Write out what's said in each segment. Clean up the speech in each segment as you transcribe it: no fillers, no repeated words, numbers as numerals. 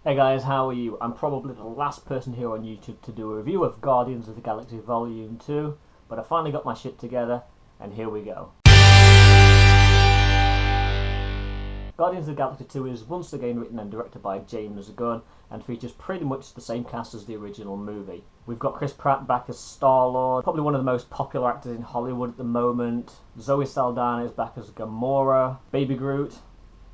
Hey guys, how are you? I'm probably the last person here on YouTube to do a review of Guardians of the Galaxy Volume 2, but I finally got my shit together, and here we go. Guardians of the Galaxy 2 is once again written and directed by James Gunn, and features pretty much the same cast as the original movie. We've got Chris Pratt back as Star-Lord, probably one of the most popular actors in Hollywood at the moment. Zoe Saldana is back as Gamora. Baby Groot,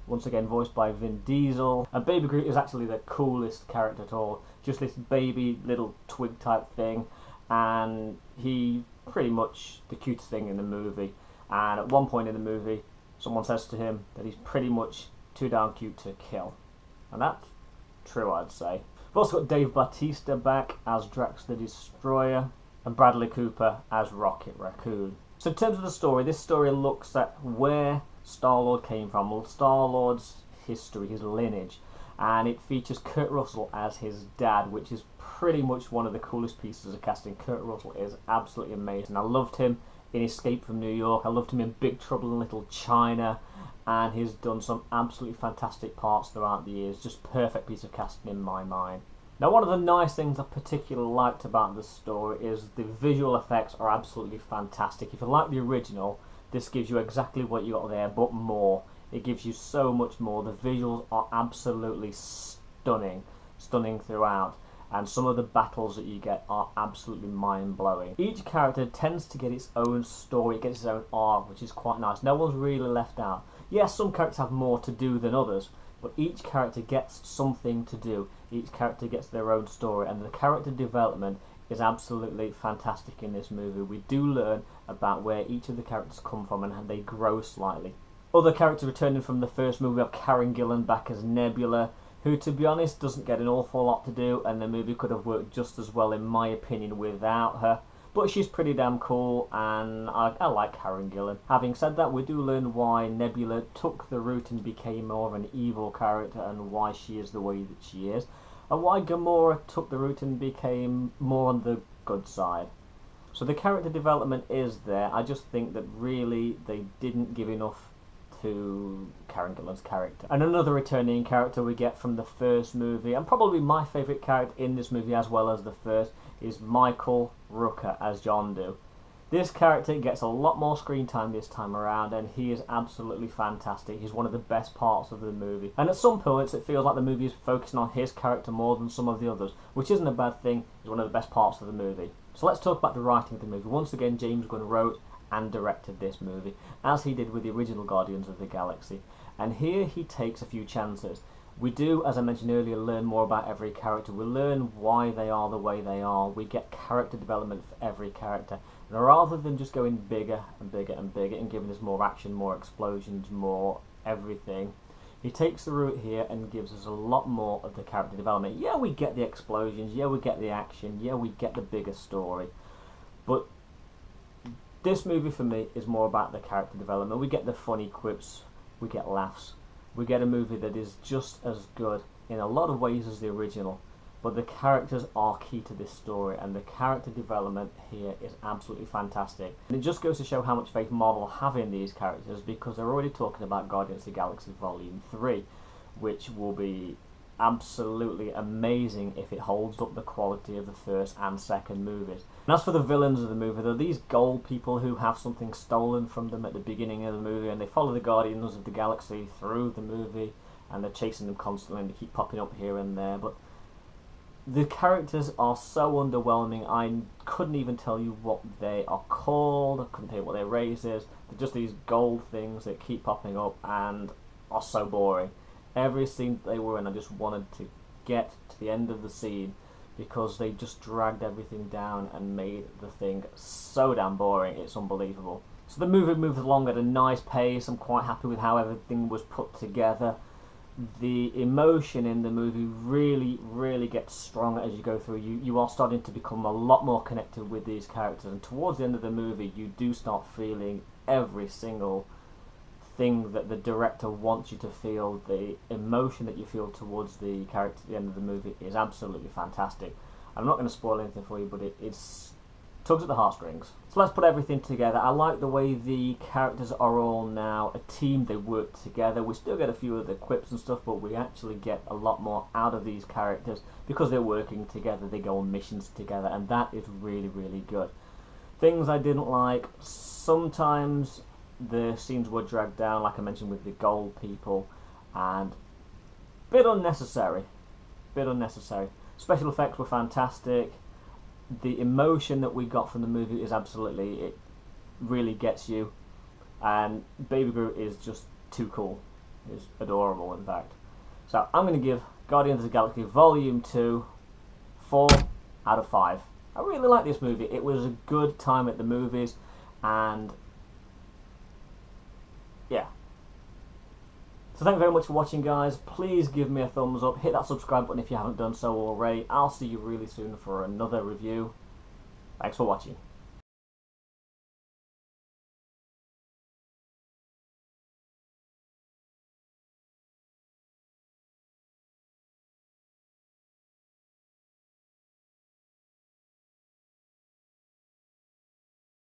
once again voiced by Vin Diesel. And Baby Groot is actually the coolest character at all. Just this baby little twig type thing, and he pretty much the cutest thing in the movie. And at one point in the movie, someone says to him that he's pretty much too darn cute to kill. And that's true, I'd say. We've also got Dave Bautista back as Drax the Destroyer, and Bradley Cooper as Rocket Raccoon. So in terms of the story, this story looks at where Star-Lord came from, well, Star-Lord's history, his lineage, and it features Kurt Russell as his dad, which is pretty much one of the coolest pieces of casting. Kurt Russell is absolutely amazing. I loved him in Escape from New York, I loved him in Big Trouble in Little China, and he's done some absolutely fantastic parts throughout the years. Just perfect piece of casting in my mind. Now, one of the nice things I particularly liked about the story is the visual effects are absolutely fantastic. If you like the original, this gives you exactly what you got there, but more. It gives you so much more. The visuals are absolutely stunning throughout, and some of the battles that you get are absolutely mind-blowing. Each character tends to get its own story, it gets its own arc, which is quite nice. No one's really left out. Yes, some characters have more to do than others, but each character gets something to do. Each character gets their own story, and the character development is absolutely fantastic in this movie. We do learn about where each of the characters come from and how they grow slightly. Other characters returning from the first movie, we have Gillan back as Nebula, who, to be honest, doesn't get an awful lot to do, and the movie could have worked just as well, in my opinion, without her. But she's pretty damn cool, and I like Gillan. Having said that, we do learn why Nebula took the route and became more of an evil character, and why she is the way that she is, and why Gamora took the route and became more on the good side. So the character development is there. I just think that really they didn't give enough to Karen Gillan's character. And another returning character we get from the first movie, and probably my favourite character in this movie as well as the first, is Michael Rooker as Yondu. This character gets a lot more screen time this time around, and he is absolutely fantastic. He's one of the best parts of the movie. And at some points it feels like the movie is focusing on his character more than some of the others, which isn't a bad thing. He's one of the best parts of the movie. So let's talk about the writing of the movie. Once again, James Gunn wrote and directed this movie, as he did with the original Guardians of the Galaxy. And here he takes a few chances. We do, as I mentioned earlier, learn more about every character. We learn why they are the way they are. We get character development for every character. And rather than just going bigger and bigger and bigger and giving us more action, more explosions, more everything, he takes the route here and gives us a lot more of the character development. Yeah, we get the explosions, yeah, we get the action, yeah, we get the bigger story. But this movie for me is more about the character development. We get the funny quips, we get laughs. We get a movie that is just as good in a lot of ways as the original, but the characters are key to this story, and the character development here is absolutely fantastic. And it just goes to show how much faith Marvel have in these characters, because they're already talking about Guardians of the Galaxy Volume 3, which will be absolutely amazing if it holds up the quality of the first and second movies. And as for the villains of the movie, they're these gold people who have something stolen from them at the beginning of the movie, and they follow the Guardians of the Galaxy through the movie, and they're chasing them constantly, and they keep popping up here and there. But the characters are so underwhelming. I couldn't even tell you what they are called. I couldn't tell you what their race is. They're just these gold things that keep popping up and are so boring. Every scene they were in, I just wanted to get to the end of the scene, because they just dragged everything down and made the thing so damn boring, it's unbelievable. So the movie moves along at a nice pace. I'm quite happy with how everything was put together. The emotion in the movie really gets stronger as you go through. You are starting to become a lot more connected with these characters, and towards the end of the movie you do start feeling every single thing that the director wants you to feel. The emotion that you feel towards the character at the end of the movie is absolutely fantastic. I'm not going to spoil anything for you, but it's tugs at the heartstrings. So let's put everything together. I like the way the characters are all now a team. They work together. We still get a few of the quips and stuff, but we actually get a lot more out of these characters because they're working together. They go on missions together, and that is really, really good. Things I didn't like, sometimes the scenes were dragged down, like I mentioned with the gold people, and a bit unnecessary. Special effects were fantastic. The emotion that we got from the movie is absolutely, it really gets you, and Baby Groot is just too cool. It's adorable, in fact. So I'm going to give Guardians of the Galaxy Volume 2 4 out of 5. I really like this movie. It was a good time at the movies, and yeah. So thank you very much for watching, guys. Please give me a thumbs up. Hit that subscribe button if you haven't done so already. I'll see you really soon for another review. Thanks for watching.